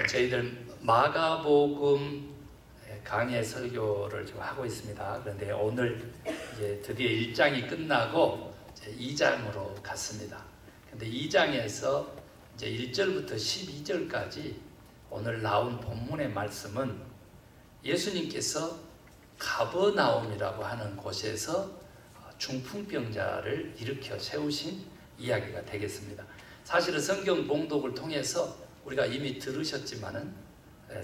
저희들 마가복음 강해 설교를 지금 하고 있습니다. 그런데 오늘 이제 드디어 1장이 끝나고 이제 2장으로 갔습니다. 근데 2장에서 이제 1절부터 12절까지 오늘 나온 본문의 말씀은 예수님께서 가버나움이라고 하는 곳에서 중풍병자를 일으켜 세우신 이야기가 되겠습니다. 사실은 성경 봉독을 통해서 우리가 이미 들으셨지만은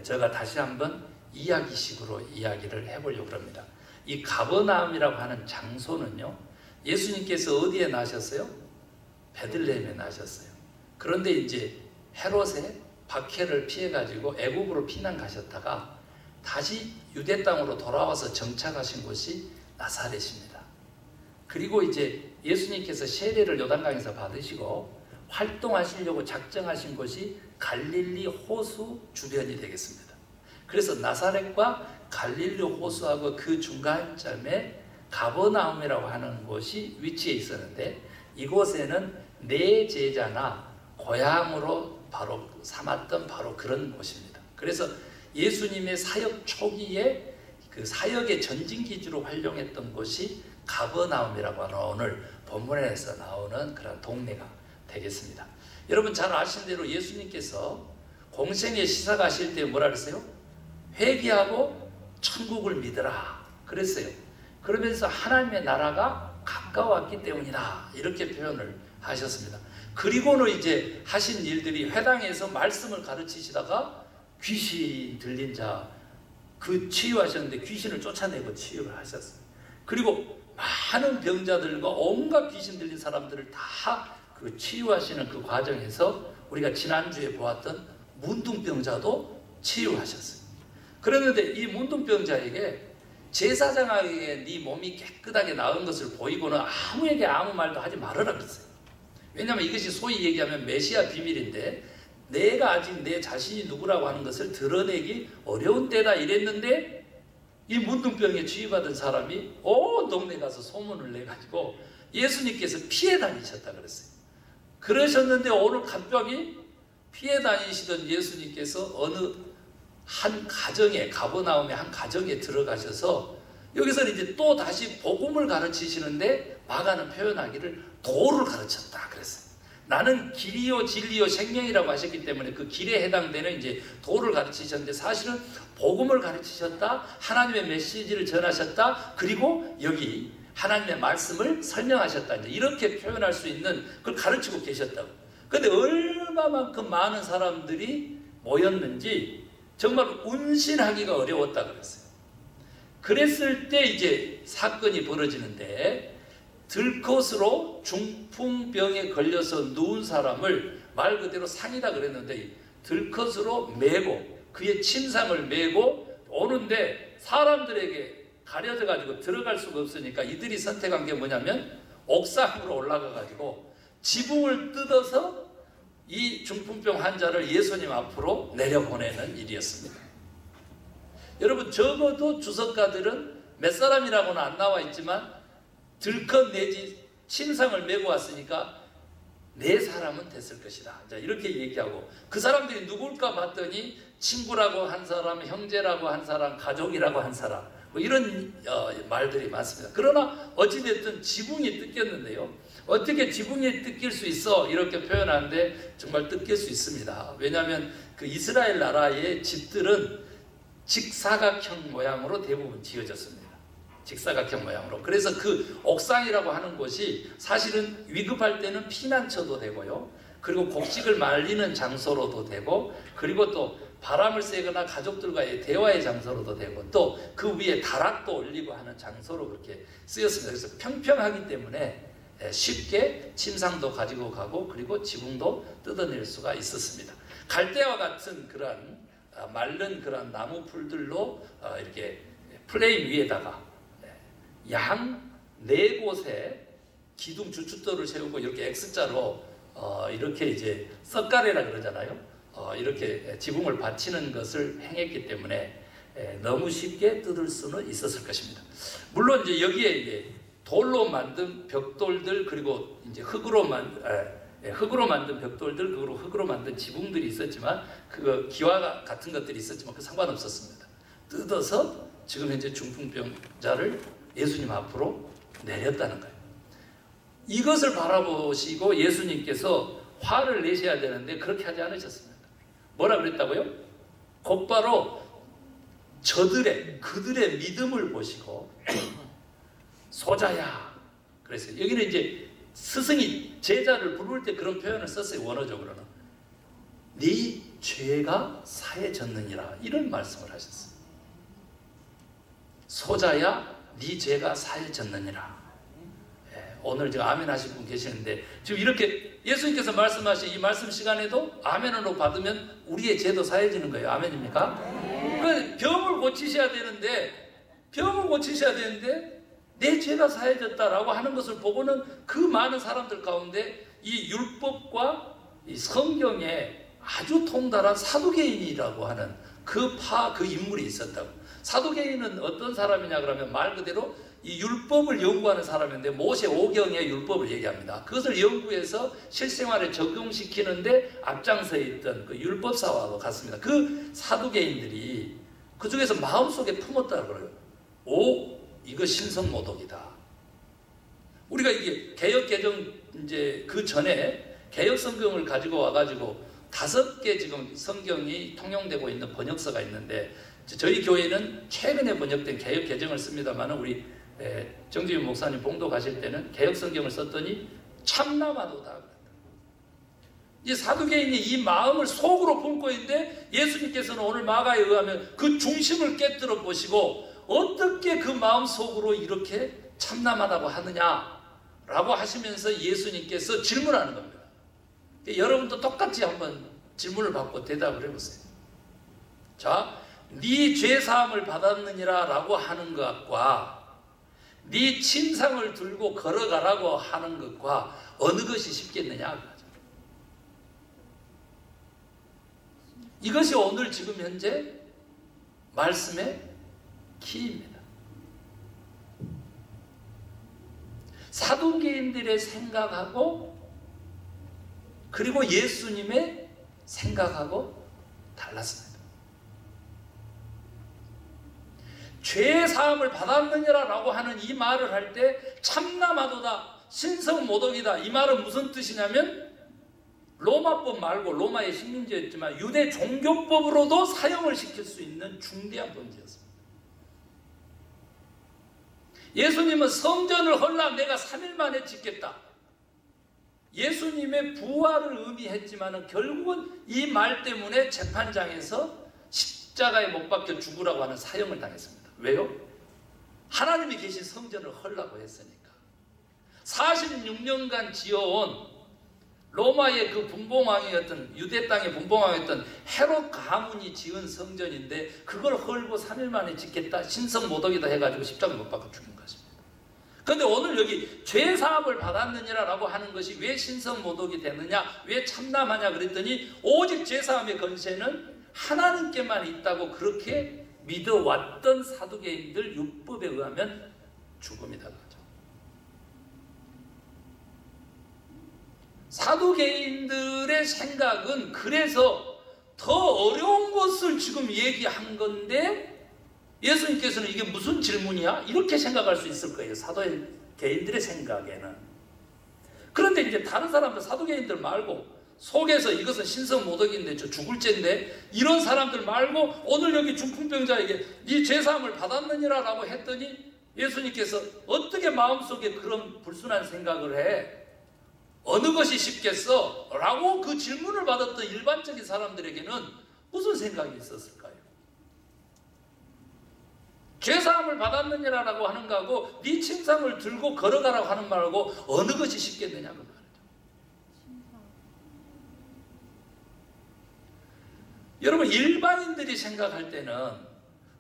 제가 다시 한번 이야기식으로 이야기를 해보려고 합니다. 이 가버나움이라고 하는 장소는요, 예수님께서 어디에 나셨어요? 베들레헴에 나셨어요. 그런데 이제 헤롯의 박해를 피해가지고 애국으로 피난 가셨다가 다시 유대 땅으로 돌아와서 정착하신 곳이 나사렛입니다. 그리고 이제 예수님께서 세례를 요단강에서 받으시고 활동하시려고 작정하신 곳이 갈릴리 호수 주변이 되겠습니다. 그래서 나사렛과 갈릴리 호수하고 그 중간점에 가버나움이라고 하는 곳이 위치해 있었는데, 이곳에는 네 제자나 고향으로 바로 삼았던 바로 그런 곳입니다. 그래서 예수님의 사역 초기에 그 사역의 전진기지로 활용했던 곳이 가버나움이라고 하는 오늘 본문에서 나오는 그런 동네가 되겠습니다. 여러분 잘 아시는 대로 예수님께서 공생에 시작하실 때 뭐라 그랬어요? 회개하고 천국을 믿으라 그랬어요. 그러면서 하나님의 나라가 가까웠기 때문이다 이렇게 표현을 하셨습니다. 그리고는 이제 하신 일들이 회당에서 말씀을 가르치시다가 귀신 들린 자 그 치유하셨는데 귀신을 쫓아내고 치유를 하셨어요. 그리고 많은 병자들과 온갖 귀신 들린 사람들을 다 그 치유하시는 그 과정에서 우리가 지난주에 보았던 문둥병자도 치유하셨어요. 그랬는데 이 문둥병자에게 제사장에게 네 몸이 깨끗하게 나은 것을 보이고는 아무에게 아무 말도 하지 말아라 그랬어요. 왜냐하면 이것이 소위 얘기하면 메시아 비밀인데 내가 아직 내 자신이 누구라고 하는 것을 드러내기 어려운 때다 이랬는데, 이 문둥병에 치유받은 사람이 온 동네 가서 소문을 내가지고 예수님께서 피해 다니셨다 그랬어요. 그러셨는데 오늘 갑자기 피해 다니시던 예수님께서 어느 한 가정에, 가버나움의 한 가정에 들어가셔서 여기서 이제 또 다시 복음을 가르치시는데 마가는 표현하기를 도를 가르쳤다 그랬어요. 나는 길이요 진리요 생명이라고 하셨기 때문에 그 길에 해당되는 이제 도를 가르치셨는데, 사실은 복음을 가르치셨다, 하나님의 메시지를 전하셨다, 그리고 여기 하나님의 말씀을 설명하셨다, 이제 이렇게 표현할 수 있는 그걸 가르치고 계셨다고. 그런데 얼마만큼 많은 사람들이 모였는지 정말 운신하기가 어려웠다 그랬어요. 그랬을 때 이제 사건이 벌어지는데, 들것으로 중풍병에 걸려서 누운 사람을 말 그대로 상이다 그랬는데 들것으로 메고 그의 침상을 메고 오는데 사람들에게 가려져 가지고 들어갈 수가 없으니까 이들이 선택한 게 뭐냐면 옥상으로 올라가 가지고 지붕을 뜯어서 이 중풍병 환자를 예수님 앞으로 내려보내는 일이었습니다. 여러분 적어도 주석가들은 몇 사람이라고는 안 나와 있지만 들컷 내지 침상을 메고 왔으니까 4사람은 됐을 것이다. 자, 이렇게 얘기하고, 그 사람들이 누굴까 봤더니 친구라고 한 사람, 형제라고 한 사람, 가족이라고 한 사람, 뭐 이런 말들이 많습니다. 그러나 어찌됐든 지붕이 뜯겼는데요. 어떻게 지붕이 뜯길 수 있어? 이렇게 표현하는데 정말 뜯길 수 있습니다. 왜냐하면 그 이스라엘 나라의 집들은 직사각형 모양으로 대부분 지어졌습니다. 직사각형 모양으로. 그래서 그 옥상이라고 하는 곳이 사실은 위급할 때는 피난처도 되고요, 그리고 곡식을 말리는 장소로도 되고, 그리고 또 바람을 쐬거나 가족들과의 대화의 장소로도 되고, 또 그 위에 다락도 올리고 하는 장소로 그렇게 쓰였습니다. 그래서 평평하기 때문에 쉽게 침상도 가지고 가고 그리고 지붕도 뜯어낼 수가 있었습니다. 갈대와 같은 그런 마른 그런 나무 풀들로 이렇게 플레인 위에다가 양 4곳에 기둥 주춧돌을 세우고 이렇게 X자로 이렇게 이제 썩가래라 그러잖아요. 이렇게 지붕을 받치는 것을 행했기 때문에 너무 쉽게 뜯을 수는 있었을 것입니다. 물론 이제 여기에 이제 돌로 만든 벽돌들, 그리고 이제 흙으로 흙으로 만든 벽돌들, 그리고 흙으로 만든 지붕들이 있었지만 그 기와 같은 것들이 있었지만 그 상관없었습니다. 뜯어서 지금 현재 중풍병자를 예수님 앞으로 내렸다는 거예요. 이것을 바라보시고 예수님께서 화를 내셔야 되는데 그렇게 하지 않으셨습니다. 뭐라 그랬다고요? 곧바로 그들의 믿음을 보시고 소자야. 그래서 여기는 이제 스승이 제자를 부를 때 그런 표현을 썼어요. 원어적으로는 네 죄가 사해졌느니라, 이런 말씀을 하셨어요. 소자야, 네 죄가 사해졌느니라. 오늘 지금 아멘 하실 분 계시는데 지금 이렇게 예수님께서 말씀하신 이 말씀 시간에도 아멘으로 받으면 우리의 죄도 사해지는 거예요. 아멘입니까? 그러니까 병을 고치셔야 되는데 내 죄가 사해졌다라고 하는 것을 보고는 그 많은 사람들 가운데 이 율법과 이 성경에 아주 통달한 사두개인이라고 하는 그 인물이 있었다고. 사두개인은 어떤 사람이냐 그러면 말 그대로 이 율법을 연구하는 사람인데 모세 오경의 율법을 얘기합니다. 그것을 연구해서 실생활에 적용시키는데 앞장서 있던 그 율법사와도 같습니다. 그 사두개인들이 그 중에서 마음속에 품었다고 그래요. 이거 신성모독이다. 우리가 이게 개혁개정 이제 그 전에 개혁성경을 가지고 와가지고 5개 지금 성경이 통용되고 있는 번역서가 있는데 저희 교회는 최근에 번역된 개혁개정을 씁니다만 우리 정지윤 목사님 봉도 가실 때는 개혁성경을 썼더니 참나마도다. 이 사두개인이 이 마음을 속으로 품고 있는데 예수님께서는 오늘 마가에 의하면 그 중심을 깨뜨려 보시고 어떻게 그 마음 속으로 이렇게 참남하다고 하느냐라고 하시면서 예수님께서 질문하는 겁니다. 여러분도 똑같이 한번 질문을 받고 대답을 해보세요. 자, 네 죄사함을 받았느니라 라고 하는 것과 네 침상을 들고 걸어가라고 하는 것과 어느 것이 쉽겠느냐. 이것이 오늘 지금 현재 말씀의 키입니다. 사두개인들의 생각하고 그리고 예수님의 생각하고 달랐습니다. 죄의 사함을 받았느니라라고 하는 이 말을 할 때 참나마도다, 신성모독이다, 이 말은 무슨 뜻이냐면 로마법 말고 로마의 식민지였지만 유대 종교법으로도 사용을 시킬 수 있는 중대한 범죄였습니다. 예수님은 성전을 헐라 내가 3일 만에 짓겠다. 예수님의 부활을 의미했지만 결국은 이 말 때문에 재판장에서 십자가에 못 박혀 죽으라고 하는 사형을 당했습니다. 왜요? 하나님이 계신 성전을 헐라고 했으니까. 46년간 지어온 로마의 그 분봉왕이었던 유대 땅의 분봉왕이었던 헤롯 가문이 지은 성전인데 그걸 헐고 3일 만에 짓겠다, 신성모독이다 해가지고 십자가에 못 박아 죽인 것입니다. 그런데 오늘 여기 죄사함을 받았느니라라고 하는 것이 왜 신성모독이 되느냐, 왜 참남하냐 그랬더니 오직 죄사함의 권세는 하나님께만 있다고 그렇게 믿어왔던 사두개인들 율법에 의하면 죽음이다. 사두개인들의 생각은 그래서 더 어려운 것을 지금 얘기한 건데 예수님께서는 이게 무슨 질문이야? 이렇게 생각할 수 있을 거예요. 사두개인들의 생각에는. 그런데 이제 다른 사람들, 사두개인들 말고 속에서 이것은 신성모독인데 저 죽을 죄인데 이런 사람들 말고 오늘 여기 중풍병자에게 네 죄사함을 받았느니라 라고 했더니 예수님께서 어떻게 마음속에 그런 불순한 생각을 해? 어느 것이 쉽겠어? 라고 그 질문을 받았던 일반적인 사람들에게는 무슨 생각이 있었을까요? 죄사함을 받았느니라고 하는 거하고 네 침상을 들고 걸어가라고 하는 말하고 어느 것이 쉽겠느냐고 말이죠. 여러분, 일반인들이 생각할 때는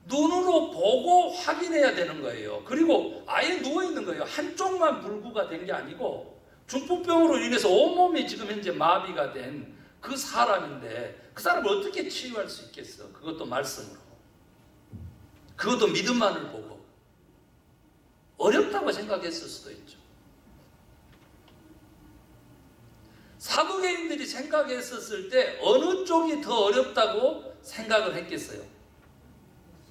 눈으로 보고 확인해야 되는 거예요. 그리고 아예 누워있는 거예요. 한쪽만 불구가 된 게 아니고 중풍병으로 인해서 온몸이 지금 현재 마비가 된 그 사람인데 그 사람을 어떻게 치유할 수 있겠어? 그것도 말씀으로. 그것도 믿음만을 보고. 어렵다고 생각했을 수도 있죠. 사두개인들이 생각했었을 때 어느 쪽이 더 어렵다고 생각을 했겠어요?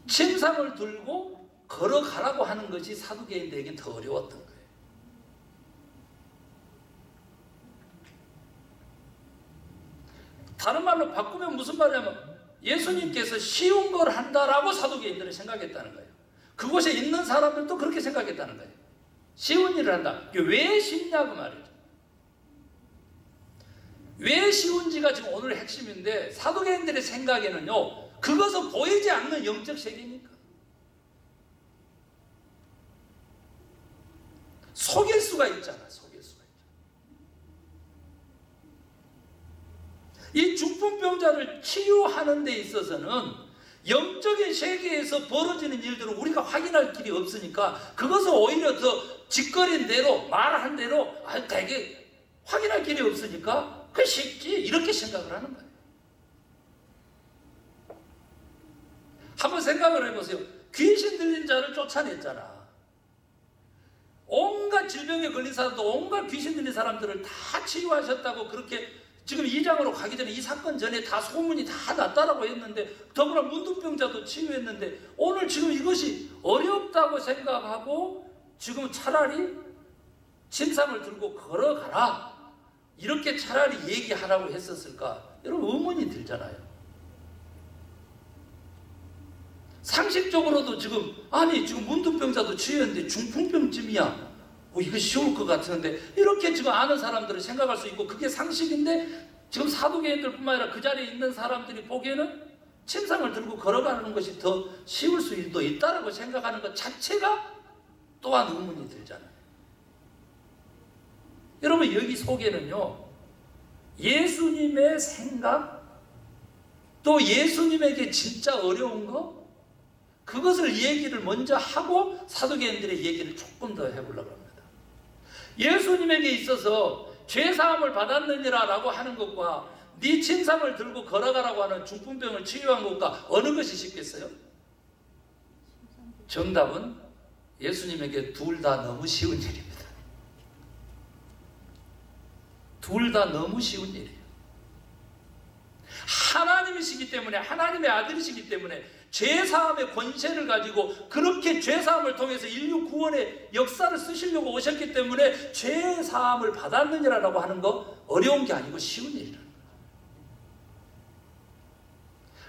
침상을 들고 걸어가라고 하는 것이 사두개인들에게는 더 어려웠던 거예요. 다른 말로 바꾸면 무슨 말이냐면 예수님께서 쉬운 걸 한다라고 사두개인들은 생각했다는 거예요. 그곳에 있는 사람들도 그렇게 생각했다는 거예요. 쉬운 일을 한다. 이게 왜 쉽냐고 말이죠. 왜 쉬운지가 지금 오늘의 핵심인데 사두개인들의 생각에는요, 그것은 보이지 않는 영적 세계니까. 속일 수가 있잖아. 속일 수가 있잖아. 이 중풍병자를 치유하는 데 있어서는 영적인 세계에서 벌어지는 일들을 우리가 확인할 길이 없으니까 그것은 오히려 더 짓거린 대로 말한 대로 되게 확인할 길이 없으니까 그게 쉽지 이렇게 생각을 하는 거예요. 한번 생각을 해보세요. 귀신 들린 자를 쫓아냈잖아. 온갖 질병에 걸린 사람도 온갖 귀신 들린 사람들을 다 치유하셨다고 그렇게 지금 2장으로 가기 전에 이 사건 전에 다 소문이 다 났다라고 했는데 더구나 문둥병자도 치유했는데 오늘 지금 이것이 어렵다고 생각하고 지금 차라리 침상을 들고 걸어가라 이렇게 차라리 얘기하라고 했었을까? 여러분 의문이 들잖아요. 상식적으로도 지금 아니 지금 문둥병자도 치유했는데 중풍병쯤이야. 이거 쉬울 것 같은데 이렇게 지금 아는 사람들은 생각할 수 있고 그게 상식인데 지금 사두개인들뿐만 아니라 그 자리에 있는 사람들이 보기에는 침상을 들고 걸어가는 것이 더 쉬울 수도 있다라고 생각하는 것 자체가 또한 의문이 들잖아요. 여러분 여기 속에는요 예수님의 생각 또 예수님에게 진짜 어려운 거 그것을 얘기를 먼저 하고 사두개인들의 얘기를 조금 더 해보려고 합니다. 예수님에게 있어서 죄사함을 받았느니라 라고 하는 것과 네 침상을 들고 걸어가라고 하는 중풍병을 치유한 것과 어느 것이 쉽겠어요? 정답은 예수님에게 둘 다 너무 쉬운 일입니다. 둘 다 너무 쉬운 일이에요. 하나님이시기 때문에 하나님의 아들이시기 때문에 죄사함의 권세를 가지고 그렇게 죄사함을 통해서 인류 구원의 역사를 쓰시려고 오셨기 때문에 죄사함을 받았느니라고 하는 거 어려운 게 아니고 쉬운 일이라는 거예요.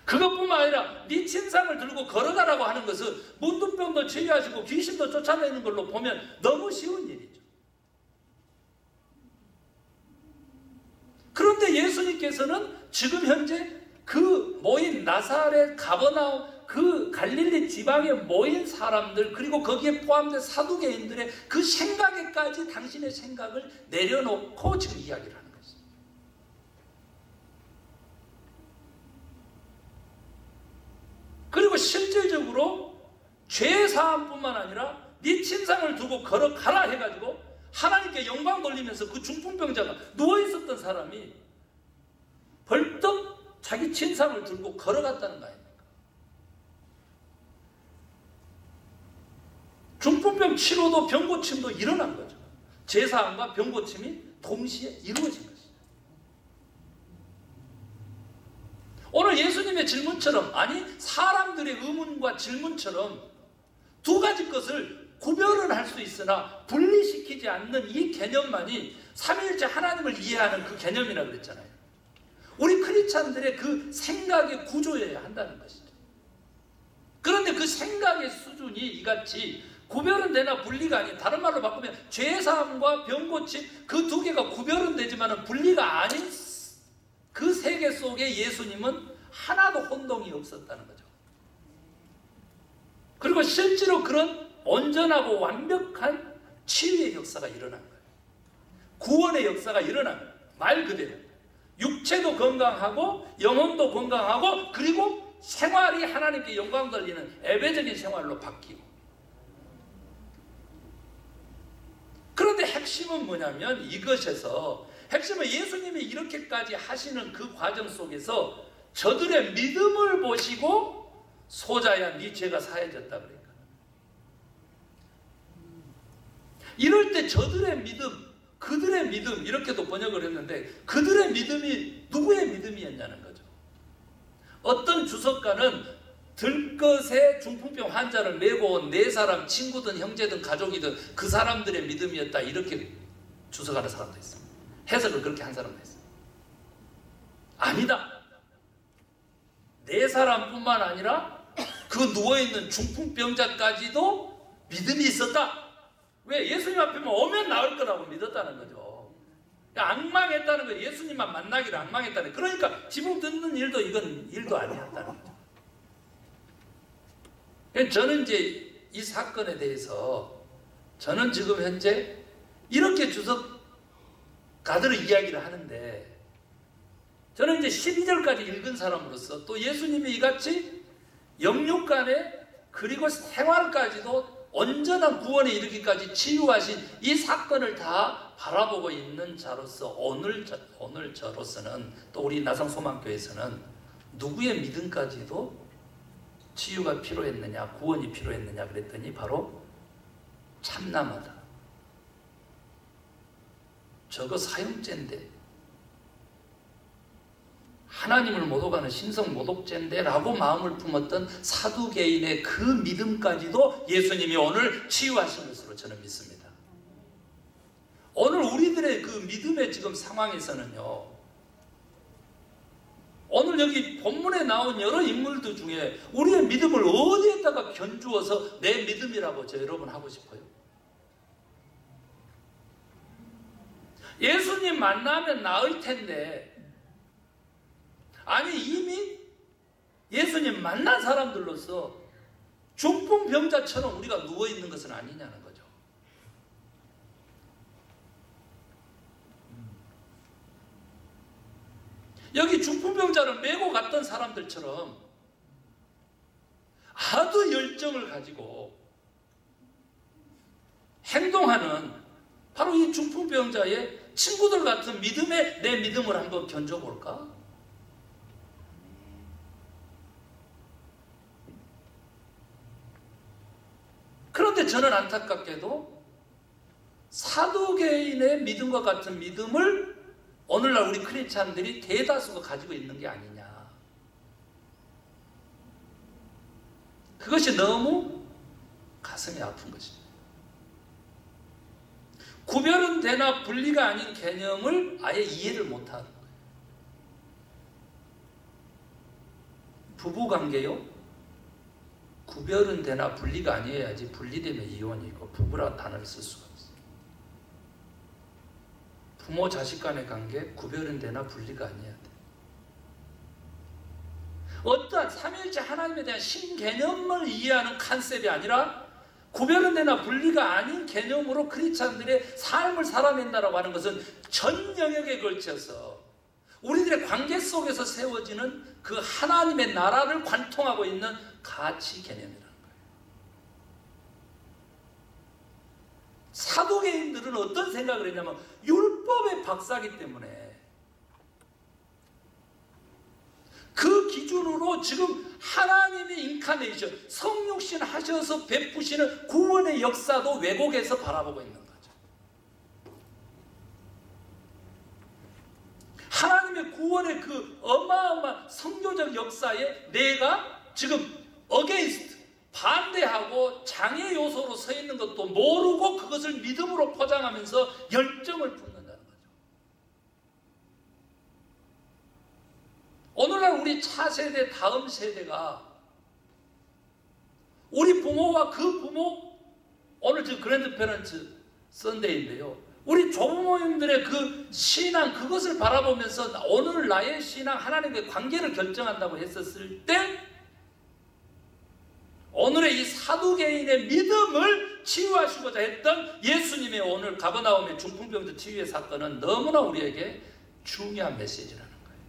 그것뿐만 아니라 네 침상을 들고 걸어가라고 하는 것은 문둥병도 치유하시고 귀신도 쫓아내는 걸로 보면 너무 쉬운 일이죠. 그런데 예수님께서는 지금 현재 그 모인 나사렛 가버나움 그 갈릴리 지방에 모인 사람들 그리고 거기에 포함된 사두개인들의 그 생각에까지 당신의 생각을 내려놓고 지금 이야기를 하는 것입니다. 그리고 실질적으로 죄사함뿐만 아니라 네 침상을 두고 걸어가라 해가지고 하나님께 영광 돌리면서 그 중풍병자가 누워있었던 사람이 벌떡 자기 침상을 들고 걸어갔다는 거 아닙니까? 중풍병 치료도 병고침도 일어난 거죠. 제사함과 병고침이 동시에 이루어진 것이죠. 오늘 예수님의 질문처럼 아니 사람들의 의문과 질문처럼 두 가지 것을 구별은 할 수 있으나 분리시키지 않는 이 개념만이 삼위일체 하나님을 이해하는 그 개념이라고 그랬잖아요. 우리 크리스찬들의 그 생각의 구조여야 한다는 것이죠. 그런데 그 생각의 수준이 이같이 구별은 되나 분리가 아닌 다른 말로 바꾸면 죄사함과 병고침 그 두 개가 구별은 되지만 분리가 아닌 그 세계 속에 예수님은 하나도 혼동이 없었다는 거죠. 그리고 실제로 그런 온전하고 완벽한 치유의 역사가 일어난 거예요. 구원의 역사가 일어난 거예요. 말 그대로 육체도 건강하고 영혼도 건강하고 그리고 생활이 하나님께 영광 돌리는 예배적인 생활로 바뀌고. 그런데 핵심은 뭐냐면 이것에서 핵심은 예수님이 이렇게까지 하시는 그 과정 속에서 저들의 믿음을 보시고 소자야 네 죄가 사해졌다 그러니까. 이럴 때 저들의 믿음 그들의 믿음 이렇게도 번역을 했는데 그들의 믿음이 누구의 믿음이었냐는 거죠. 어떤 주석가는 들것에 중풍병 환자를 메고 온 네 사람 친구든 형제든 가족이든 그 사람들의 믿음이었다 이렇게 주석하는 사람도 있습니다. 해석을 그렇게 한 사람도 있어요. 아니다. 네 사람뿐만 아니라 그 누워있는 중풍병자까지도 믿음이 있었다. 왜? 예수님 앞에만 오면 나을 거라고 믿었다는 거죠. 앙망했다는 거예요. 예수님만 만나기를 앙망했다는 거예요. 그러니까 지붕 뜯는 일도 이건 일도 아니었다는 거죠. 저는 이제 이 사건에 대해서 저는 지금 현재 이렇게 주석가들의 이야기를 하는데 저는 이제 12절까지 읽은 사람으로서 또 예수님이 이같이 영육간에 그리고 생활까지도 온전한 구원에 이르기까지 치유하신 이 사건을 다 바라보고 있는 자로서 오늘 저로서는 또 우리 나성소망교회에서는 누구의 믿음까지도 치유가 필요했느냐 구원이 필요했느냐 그랬더니 바로 참남하다. 저거 사형죄인데 하나님을 모독하는 신성 모독죄인데 라고 마음을 품었던 사두개인의 그 믿음까지도 예수님이 오늘 치유하신 것으로 저는 믿습니다. 오늘 우리들의 그 믿음의 지금 상황에서는요, 오늘 여기 본문에 나온 여러 인물들 중에 우리의 믿음을 어디에다가 견주어서 내 믿음이라고 저 여러분 하고 싶어요? 예수님 만나면 나을 텐데 아니 이미 예수님 만난 사람들로서 중풍병자처럼 우리가 누워있는 것은 아니냐는 거죠. 여기 중풍병자를 메고 갔던 사람들처럼 아주 열정을 가지고 행동하는 바로 이 중풍병자의 친구들 같은 믿음에 내 믿음을 한번 견뎌볼까? 그런데 저는 안타깝게도 사두개인의 믿음과 같은 믿음을 오늘날 우리 크리스찬들이 대다수가 가지고 있는 게 아니냐. 그것이 너무 가슴이 아픈 것입니다. 구별은 되나 분리가 아닌 개념을 아예 이해를 못하는 거예요. 부부관계요? 구별은 되나 분리가 아니어야지 분리되면 이혼이고 부부라는 단어를 쓸 수가 없어요. 부모 자식 간의 관계 구별은 되나 분리가 아니어야 돼. 어떠한 삼위일체 하나님에 대한 신개념을 이해하는 컨셉이 아니라 구별은 되나 분리가 아닌 개념으로 크리스찬들의 삶을 살아낸다라고 하는 것은 전 영역에 걸쳐서 우리들의 관계 속에서 세워지는 그 하나님의 나라를 관통하고 있는 가치 개념이라는 거예요. 사도계인들은 어떤 생각을 했냐면 율법의 박사기 때문에 그 기준으로 지금 하나님의 인카네이션, 성육신 하셔서 베푸시는 구원의 역사도 왜곡해서 바라보고 있는 거죠. 하나님의 구원의 그 어마어마한 선교적 역사에 내가 지금 against, 반대하고 장애 요소로 서 있는 것도 모르고 그것을 믿음으로 포장하면서 열정을 품는다는 거죠. 오늘날 우리 차세대, 다음 세대가 우리 부모와 그 부모, 오늘 지금 그랜드 페런츠 선데이인데요. 우리 조부모님들의 그 신앙, 그것을 바라보면서 오늘 나의 신앙, 하나님과의 관계를 결정한다고 했었을 때 오늘의 이 사두개인의 믿음을 치유하시고자 했던 예수님의 오늘 가버나움의 중풍병자 치유의 사건은 너무나 우리에게 중요한 메시지라는 거예요.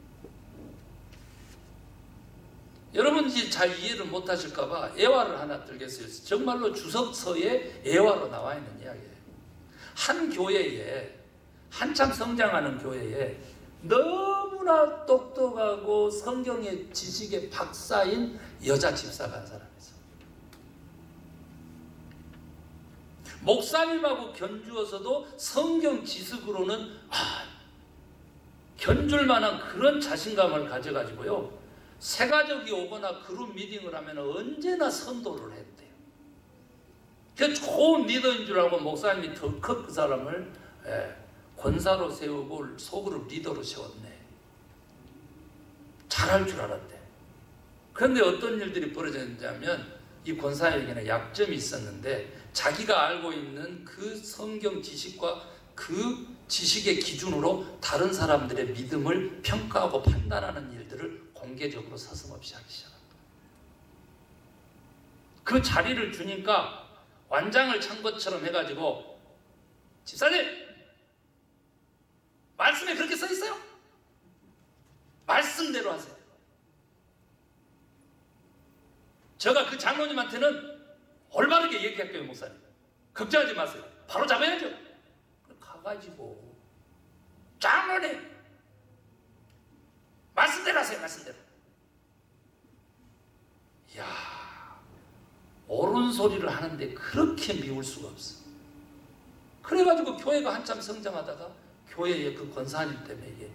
여러분이 잘 이해를 못하실까 봐 애화를 하나 들겠어요. 정말로 주석서에 애화로 나와 있는 이야기예요. 한 교회에, 한참 성장하는 교회에 너무나 똑똑하고 성경의 지식의 박사인 여자 집사가 한 사람이 있어요. 목사님하고 견주어서도 성경 지식으로는 견줄 만한 그런 자신감을 가져가지고요, 세가족이 오거나 그룹 미팅을 하면 언제나 선도를 해야 돼요. 그 좋은 리더인 줄 알고 목사님이 덜컥 그 사람을 권사로 세우고 소그룹 리더로 세웠네. 잘할 줄 알았대. 그런데 어떤 일들이 벌어졌냐면, 이 권사에게는 약점이 있었는데 자기가 알고 있는 그 성경 지식과 그 지식의 기준으로 다른 사람들의 믿음을 평가하고 판단하는 일들을 공개적으로 서슴없이 하기 시작합니다. 그 자리를 주니까 완장을 찬 것처럼 해가지고, 집사님! 말씀에 그렇게 써 있어요? 말씀대로 하세요. 제가 그 장로님한테는 올바르게 얘기할게요, 목사님. 걱정하지 마세요. 바로 잡아야죠. 가가지고, 장로님! 말씀대로 하세요, 말씀대로. 이야, 옳은 소리를 하는데 그렇게 미울 수가 없어. 그래가지고 교회가 한참 성장하다가 교회의 그 권사님 때문에 이게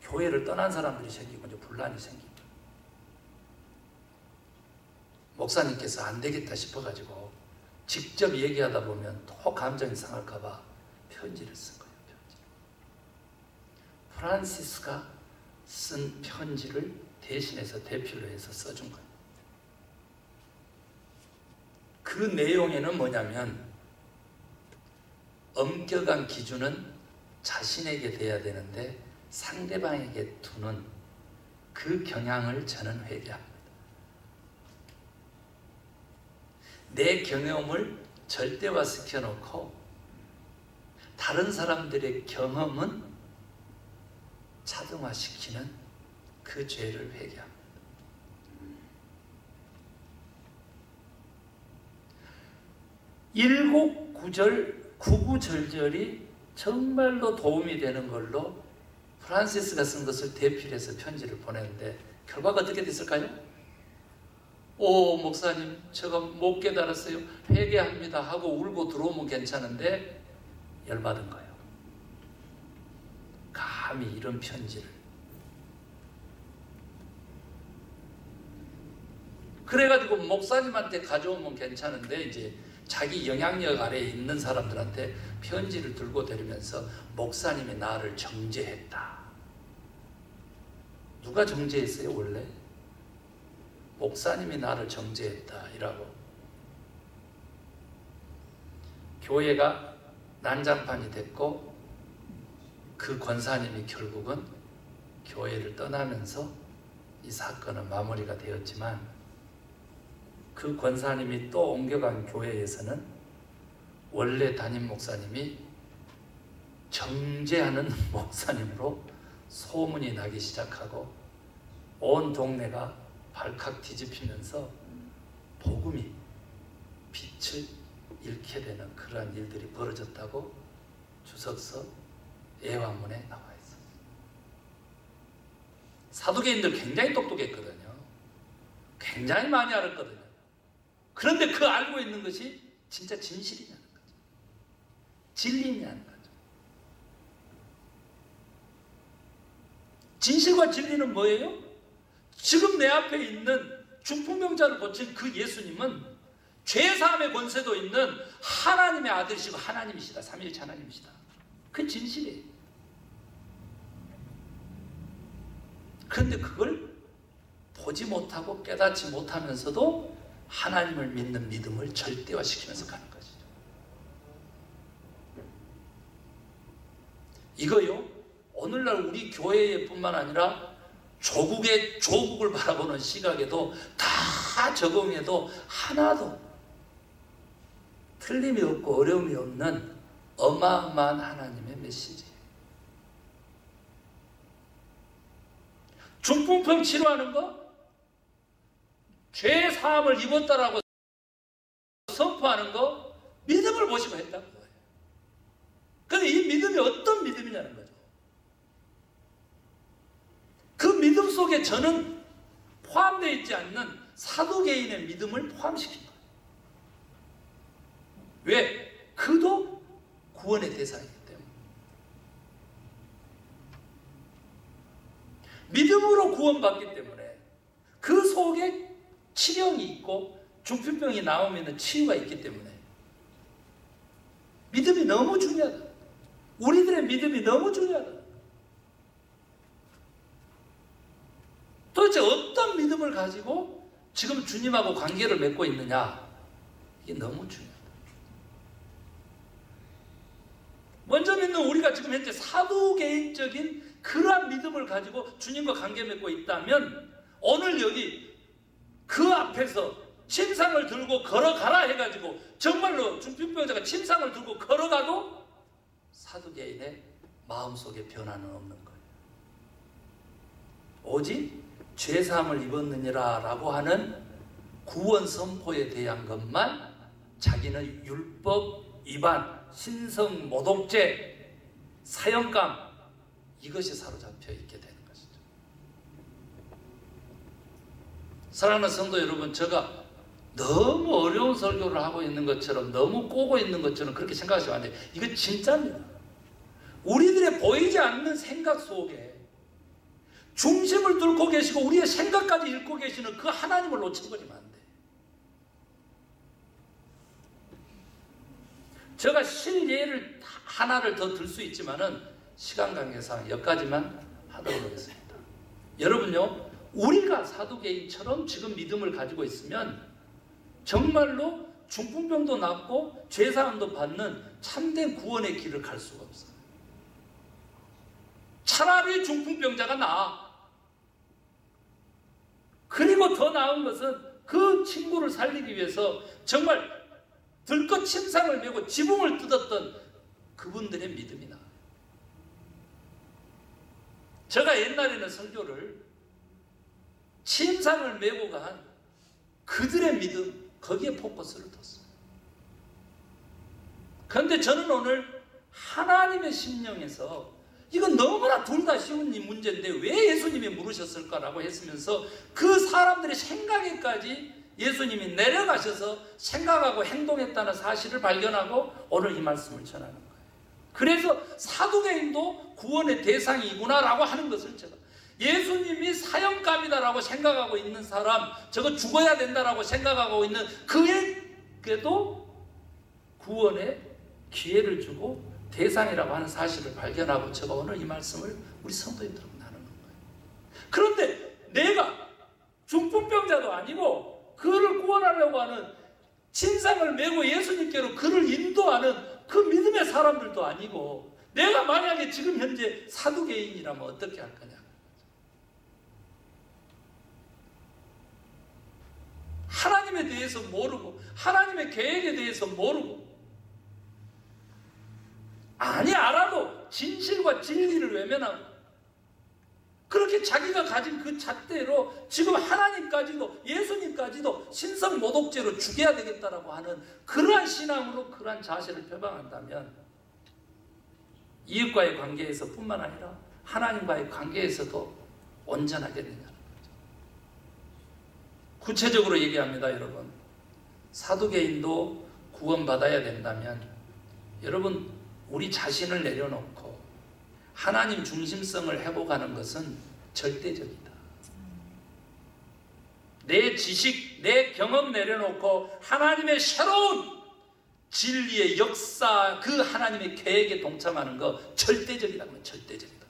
교회를 떠난 사람들이 생기고 이제 분란이 생기죠. 목사님께서 안 되겠다 싶어가지고 직접 얘기하다 보면 또 감정이 상할까봐 편지를 쓴 거예요. 편지. 프란시스가 쓴 편지를 대신해서 대표로 해서 써준 거예요. 그 내용에는 뭐냐면, 엄격한 기준은 자신에게 돼야 되는데 상대방에게 두는 그 경향을 저는 회개합니다. 내 경험을 절대화시켜 놓고 다른 사람들의 경험은 자동화시키는 그 죄를 회개합니다. 일곱 구절, 구구절절이 정말로 도움이 되는 걸로 프란시스가 쓴 것을 대필해서 편지를 보냈는데 결과가 어떻게 됐을까요? 오, 목사님, 제가 못 깨달았어요. 회개합니다 하고 울고 들어오면 괜찮은데 열받은 거예요. 감히 이런 편지를. 그래가지고 목사님한테 가져오면 괜찮은데 이제 자기 영향력 아래에 있는 사람들한테 편지를 들고 다니면서 목사님이 나를 정죄했다. 누가 정죄했어요, 원래? 목사님이 나를 정죄했다 이라고. 교회가 난장판이 됐고 그 권사님이 결국은 교회를 떠나면서 이 사건은 마무리가 되었지만, 그 권사님이 또 옮겨간 교회에서는 원래 담임 목사님이 정죄하는 목사님으로 소문이 나기 시작하고 온 동네가 발칵 뒤집히면서 복음이 빛을 잃게 되는 그러한 일들이 벌어졌다고 주석서 예화문에 나와 있어요. 사두개인들 굉장히 똑똑했거든요. 굉장히 많이 알았거든요. 그런데 그 알고 있는 것이 진짜 진실이냐는 거죠. 진리냐는 거죠. 진실과 진리는 뭐예요? 지금 내 앞에 있는 중풍병자를 고친 그 예수님은 죄사함의 권세도 있는 하나님의 아들이시고 하나님이시다. 삼위일체 하나님이시다. 그게 진실이에요. 그런데 그걸 보지 못하고 깨닫지 못하면서도 하나님을 믿는 믿음을 절대화시키면서 가는 것이죠. 이거요, 오늘날 우리 교회뿐만 아니라 조국을 바라보는 시각에도 다 적용해도 하나도 틀림이 없고 어려움이 없는 어마어마한 하나님의 메시지예요. 중풍병 치료하는 거, 죄 사함을 입었다라고 선포하는 거, 믿음을 보시고 했다는 거예요. 그런데 이 믿음이 어떤 믿음이냐는 거죠. 그 믿음 속에 저는 포함되어 있지 않는 사두개인의 믿음을 포함시킨 거예요. 왜? 그 구원의 대상이기 때문에. 믿음으로 구원받기 때문에 그 속에 치령이 있고 중풍병이 나오면 치유가 있기 때문에 믿음이 너무 중요하다. 우리들의 믿음이 너무 중요하다. 도대체 어떤 믿음을 가지고 지금 주님하고 관계를 맺고 있느냐, 이게 너무 중요하다. 먼저 믿는 우리가 지금 현재 사두개인적인 그러한 믿음을 가지고 주님과 관계 맺고 있다면 오늘 여기 그 앞에서 침상을 들고 걸어가라 해가지고 정말로 중풍병자가 침상을 들고 걸어가도 사두개인의 마음속에 변화는 없는 거예요. 오직 죄사함을 입었느니라 라고 하는 구원 선포에 대한 것만 자기는 율법 위반, 신성 모독죄, 사형감, 이것이 사로잡혀 있게 되는 것이죠. 사랑하는 성도 여러분, 제가 너무 어려운 설교를 하고 있는 것처럼, 너무 꼬고 있는 것처럼 그렇게 생각하시면 안 돼요. 이거 진짜입니다. 우리들의 보이지 않는 생각 속에 중심을 뚫고 계시고 우리의 생각까지 읽고 계시는 그 하나님을 놓쳐버리면 안 돼. 제가 실예를 하나를 더 들 수 있지만은 시간 관계상 여기까지만 하도록 하겠습니다. 여러분요, 우리가 사두개인처럼 지금 믿음을 가지고 있으면 정말로 중풍병도 낫고 죄사함도 받는 참된 구원의 길을 갈 수가 없어요. 차라리 중풍병자가 나아. 그리고 더 나은 것은 그 친구를 살리기 위해서 정말 들것 침상을 메고 지붕을 뜯었던 그분들의 믿음이 나아요. 제가 옛날에는 설교를 침상을 메고 간 그들의 믿음, 거기에 포커스를 뒀어요. 그런데 저는 오늘 하나님의 심령에서 이건 너무나 둘 다 쉬운 문제인데 왜 예수님이 물으셨을까라고 했으면서 그 사람들의 생각에까지 예수님이 내려가셔서 생각하고 행동했다는 사실을 발견하고 오늘 이 말씀을 전하는 거예요. 그래서 사두개인도 구원의 대상이구나라고 하는 것을 제가, 예수님이 사형감이다라고 생각하고 있는 사람, 저거 죽어야 된다라고 생각하고 있는 그에게도 구원의 기회를 주고 대상이라고 하는 사실을 발견하고 제가 오늘 이 말씀을 우리 성도님들하고 나누는 거예요. 그런데 내가 중풍병자도 아니고 그를 구원하려고 하는 침상을 메고 예수님께로 그를 인도하는 그 믿음의 사람들도 아니고 내가 만약에 지금 현재 사두개인이라면 어떻게 할 거냐. 하나님에 대해서 모르고 하나님의 계획에 대해서 모르고, 아니 알아도 진실과 진리를 외면하고 그렇게 자기가 가진 그 잣대로 지금 하나님까지도 예수님까지도 신성 모독죄로 죽여야 되겠다라고 하는 그러한 신앙으로 그러한 자세를 표방한다면 이웃과의 관계에서 뿐만 아니라 하나님과의 관계에서도 온전하게 되냐는 거죠. 구체적으로 얘기합니다. 여러분, 사두개인도 구원받아야 된다면 여러분, 우리 자신을 내려놓고 하나님 중심성을 회복하는 것은 절대적이다. 내 지식, 내 경험 내려놓고 하나님의 새로운 진리의 역사, 그 하나님의 계획에 동참하는 거 절대적이라면 절대적이다.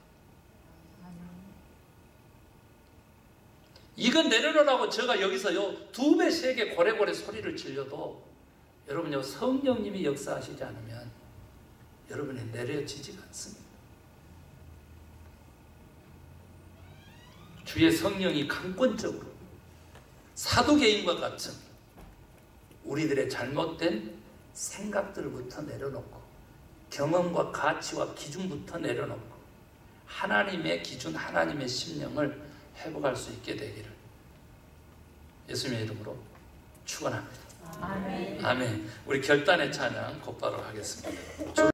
이건 내려놓으라고 제가 여기서요 2배, 3배 고래고래 소리를 질려도 여러분요 성령님이 역사하시지 않으면 여러분이 내려지지가 않습니다. 주의 성령이 강권적으로 사두개인과 같은 우리들의 잘못된 생각들부터 내려놓고 경험과 가치와 기준부터 내려놓고 하나님의 기준, 하나님의 심령을 회복할 수 있게 되기를 예수님의 이름으로 축원합니다. 아멘. 아멘. 우리 결단의 찬양 곧바로 하겠습니다.